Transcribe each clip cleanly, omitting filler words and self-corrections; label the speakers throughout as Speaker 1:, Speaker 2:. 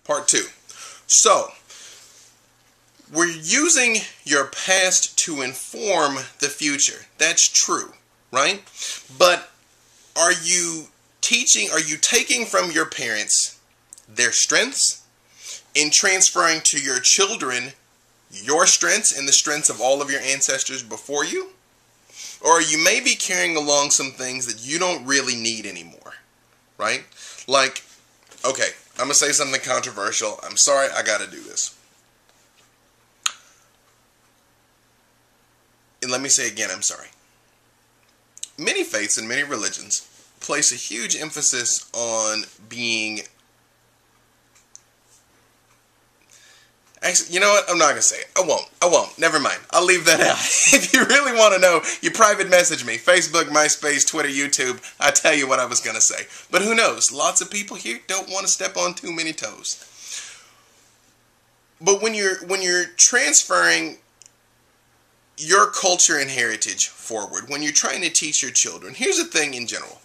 Speaker 1: Part 2. So, we're using your past to inform the future. That's true, right? But are you taking from your parents their strengths and transferring to your children your strengths and the strengths of all of your ancestors before you? Or are you maybe carrying along some things that you don't really need anymore, right? Like, okay, I'm going to say something controversial. I'm sorry, I got to do this. And let me say again, I'm sorry. Many faiths and many religions place a huge emphasis on being... Actually, you know what? I'm not going to say it. I won't. Never mind. I'll leave that out. If you really want to know, you private message me. Facebook, MySpace, Twitter, YouTube. I'll tell you what I was going to say. But who knows? Lots of people here don't want to step on too many toes. But when you're transferring your culture and heritage forward, when you're trying to teach your children, here's the thing in general.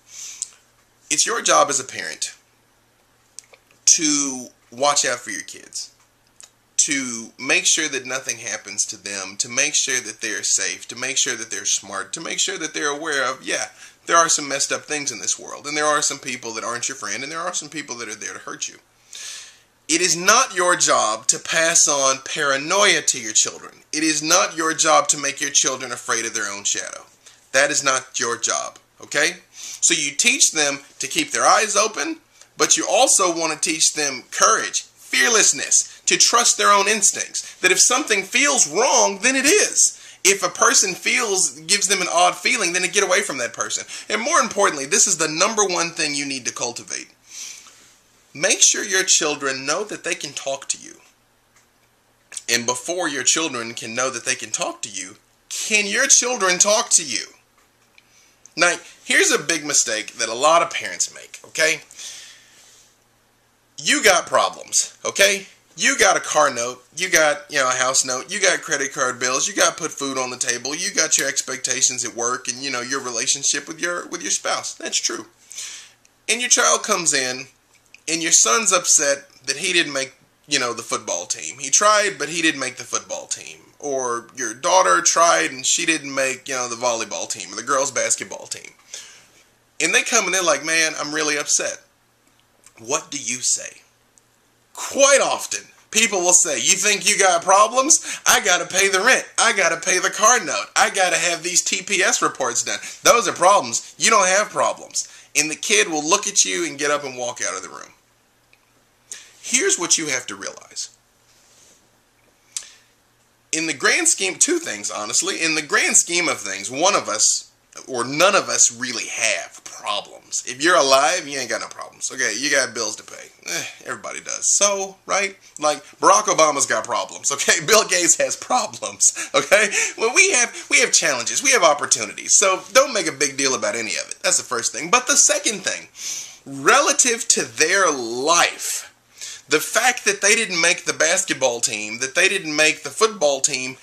Speaker 1: It's your job as a parent to watch out for your kids, to make sure that nothing happens to them, to make sure that they're safe, to make sure that they're smart, to make sure that they're aware of, yeah, there are some messed up things in this world, and there are some people that aren't your friend, and there are some people that are there to hurt you. It is not your job to pass on paranoia to your children. It is not your job to make your children afraid of their own shadow. That is not your job, okay? So you teach them to keep their eyes open, but you also want to teach them courage, fearlessness, to trust their own instincts. That if something feels wrong, then it is. If a person gives them an odd feeling, then to get away from that person. And more importantly, this is the number one thing you need to cultivate. Make sure your children know that they can talk to you. And before your children can know that they can talk to you, can your children talk to you? Now, here's a big mistake that a lot of parents make, okay? You got problems, okay? You got a car note, you got, a house note, you got credit card bills, you got to put food on the table, you got your expectations at work and, your relationship with your spouse. That's true. And your child comes in and your son's upset that he didn't make, the football team. He tried, but he didn't make the football team. Or your daughter tried and she didn't make, the volleyball team or the girls' basketball team. And they come and they're like, man, I'm really upset. What do you say? Quite often, people will say, you think you got problems? I got to pay the rent. I got to pay the car note. I got to have these TPS reports done. Those are problems. You don't have problems. And the kid will look at you and get up and walk out of the room. Here's what you have to realize. In the grand scheme, two things, honestly. In the grand scheme of things, one of us, or none of us really have problems. If you're alive, you ain't got no problems. Okay, you got bills to pay. Everybody does. So, right? Like, Barack Obama's got problems. Okay, Bill Gates has problems. Okay? Well, we have challenges. We have opportunities. So, don't make a big deal about any of it. That's the first thing. But the second thing, relative to their life, the fact that they didn't make the basketball team, that they didn't make the football team,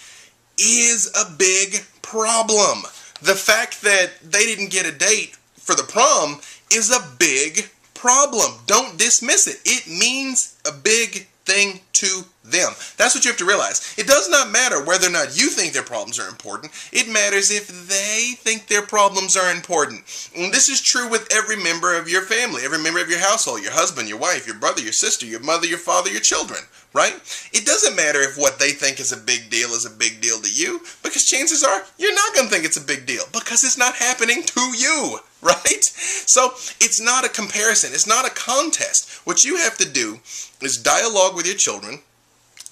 Speaker 1: is a big problem. The fact that they didn't get a date for the prom is a big problem. Don't dismiss it. It means a big thing to them. That's what you have to realize. It does not matter whether or not you think their problems are important. It matters if they think their problems are important. And this is true with every member of your family, every member of your household, your husband, your wife, your brother, your sister, your mother, your father, your children, right? It doesn't matter if what they think is a big deal to you, because chances are you're not going to think it's a big deal because it's not happening to you, right? So it's not a comparison. It's not a contest. What you have to do is dialogue with your children.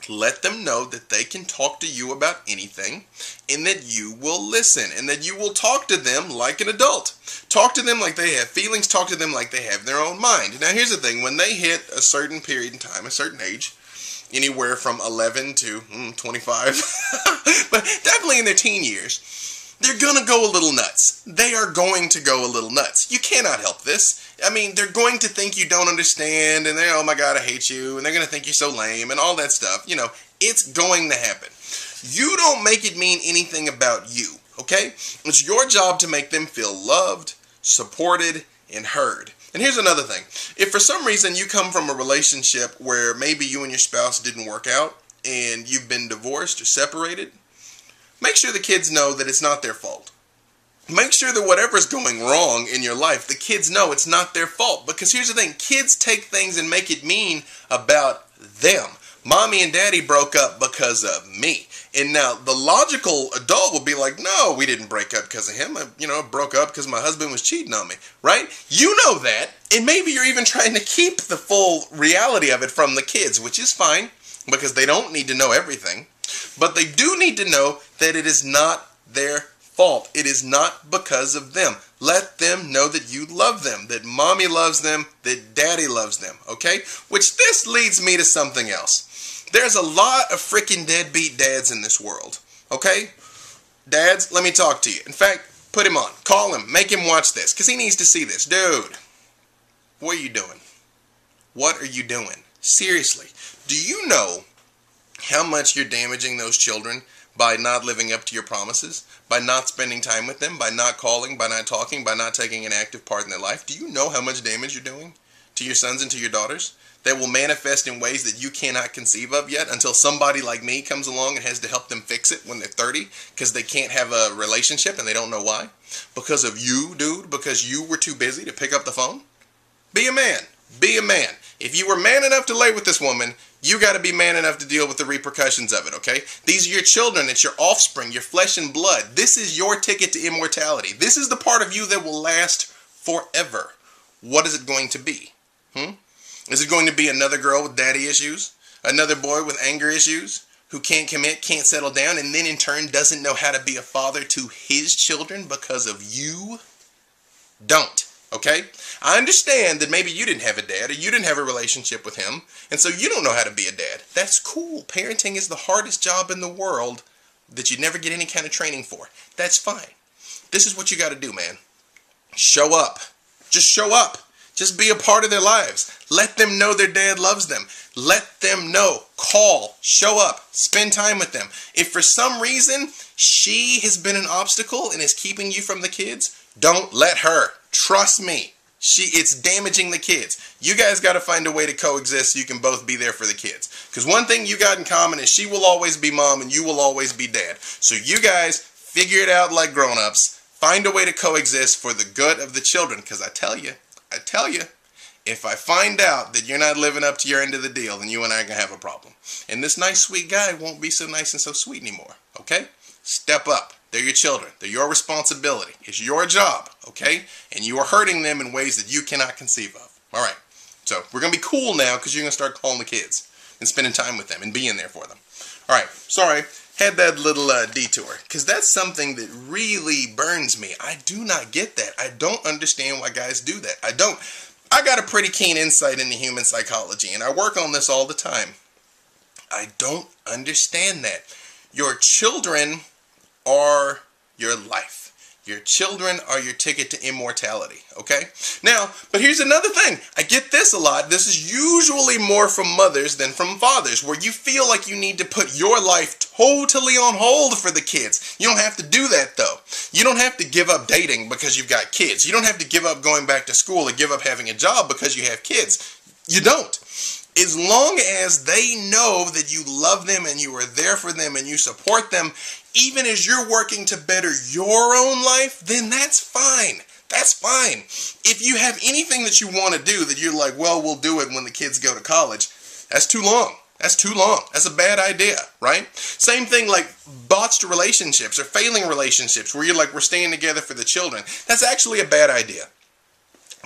Speaker 1: Let them know that they can talk to you about anything and that you will listen and that you will talk to them like an adult. Talk to them like they have feelings. Talk to them like they have their own mind. Now, here's the thing. When they hit a certain period in time, a certain age, anywhere from 11 to 25, but definitely in their teen years, they're going to go a little nuts. They are going to go a little nuts. You cannot help this. I mean, they're going to think you don't understand, and they're, oh my God, I hate you, and they're going to think you're so lame, and all that stuff. It's going to happen. You don't make it mean anything about you, okay? It's your job to make them feel loved, supported, and heard. And here's another thing. If for some reason you come from a relationship where maybe you and your spouse didn't work out and you've been divorced or separated, make sure the kids know that it's not their fault. Make sure that whatever's going wrong in your life, the kids know it's not their fault. Because here's the thing, kids take things and make it mean about them. Mommy and daddy broke up because of me. And now the logical adult will be like, no, we didn't break up because of him. I broke up because my husband was cheating on me, right? You know that. And maybe you're even trying to keep the full reality of it from the kids, which is fine because they don't need to know everything. But they do need to know that it is not their fault. It is not because of them. Let them know that you love them, that mommy loves them, that daddy loves them, okay? Which this leads me to something else. There's a lot of freaking deadbeat dads in this world, okay? Dads, let me talk to you. In fact, put him on. Call him. Make him watch this because he needs to see this. Dude, what are you doing? What are you doing? Seriously, do you know how much you're damaging those children by not living up to your promises, by not spending time with them, by not calling, by not talking, by not taking an active part in their life? Do you know how much damage you're doing to your sons and to your daughters that will manifest in ways that you cannot conceive of yet until somebody like me comes along and has to help them fix it when they're 30 because they can't have a relationship and they don't know why? Because of you, dude, because you were too busy to pick up the phone? Be a man. Be a man. If you were man enough to lay with this woman, you got to be man enough to deal with the repercussions of it, okay? These are your children. It's your offspring, your flesh and blood. This is your ticket to immortality. This is the part of you that will last forever. What is it going to be? Is it going to be another girl with daddy issues? Another boy with anger issues? Who can't commit, can't settle down, and then in turn doesn't know how to be a father to his children because of you? Don't. Okay? I understand that maybe you didn't have a dad or you didn't have a relationship with him, and so you don't know how to be a dad. That's cool. Parenting is the hardest job in the world that you never get any kind of training for. That's fine. This is what you got to do, man. Show up. Just show up. Just be a part of their lives. Let them know their dad loves them. Let them know. Call. Show up. Spend time with them. If for some reason she has been an obstacle and is keeping you from the kids, don't let her. Trust me. It's damaging the kids. You guys got to find a way to coexist so you can both be there for the kids. Because one thing you got in common is she will always be mom and you will always be dad. So you guys figure it out like grown-ups. Find a way to coexist for the good of the children. Because I tell you, if I find out that you're not living up to your end of the deal, then you and I are going to have a problem. And this nice, sweet guy won't be so nice and so sweet anymore. Okay? Step up. They're your children. They're your responsibility. It's your job. Okay? And you are hurting them in ways that you cannot conceive of. All right. So we're going to be cool now because you're going to start calling the kids and spending time with them and being there for them. All right. Sorry. Had that little detour because that's something that really burns me. I do not get that. I don't understand why guys do that. I don't. I got a pretty keen insight into human psychology and I work on this all the time. I don't understand that. Your children are your life. Your children are your ticket to immortality, okay? Now, but here's another thing. I get this a lot. This is usually more from mothers than from fathers, where you feel like you need to put your life totally on hold for the kids. You don't have to do that, though. You don't have to give up dating because you've got kids. You don't have to give up going back to school or give up having a job because you have kids. You don't. As long as they know that you love them and you are there for them and you support them, even as you're working to better your own life, then that's fine. That's fine. If you have anything that you want to do that you're like, well, we'll do it when the kids go to college, that's too long. That's too long. That's a bad idea, right? Same thing like botched relationships or failing relationships where you're like, we're staying together for the children. That's actually a bad idea.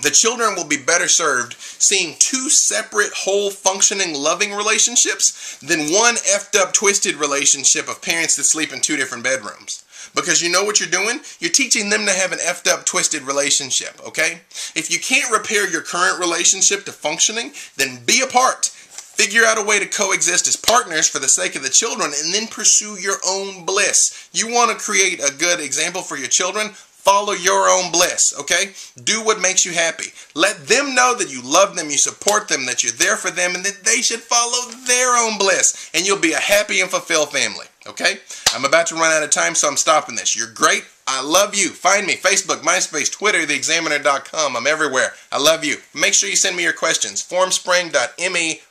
Speaker 1: The children will be better served seeing two separate, whole, functioning, loving relationships than one effed up, twisted relationship of parents that sleep in two different bedrooms. Because you know what you're doing? You're teaching them to have an effed up, twisted relationship, okay? If you can't repair your current relationship to functioning, then be apart. Figure out a way to coexist as partners for the sake of the children and then pursue your own bliss. You want to create a good example for your children? Follow your own bliss, okay? Do what makes you happy. Let them know that you love them, you support them, that you're there for them, and that they should follow their own bliss. And you'll be a happy and fulfilled family. Okay? I'm about to run out of time, so I'm stopping this. You're great. I love you. Find me. Facebook, MySpace, Twitter, theexaminer.com. I'm everywhere. I love you. Make sure you send me your questions. Formspring.me/.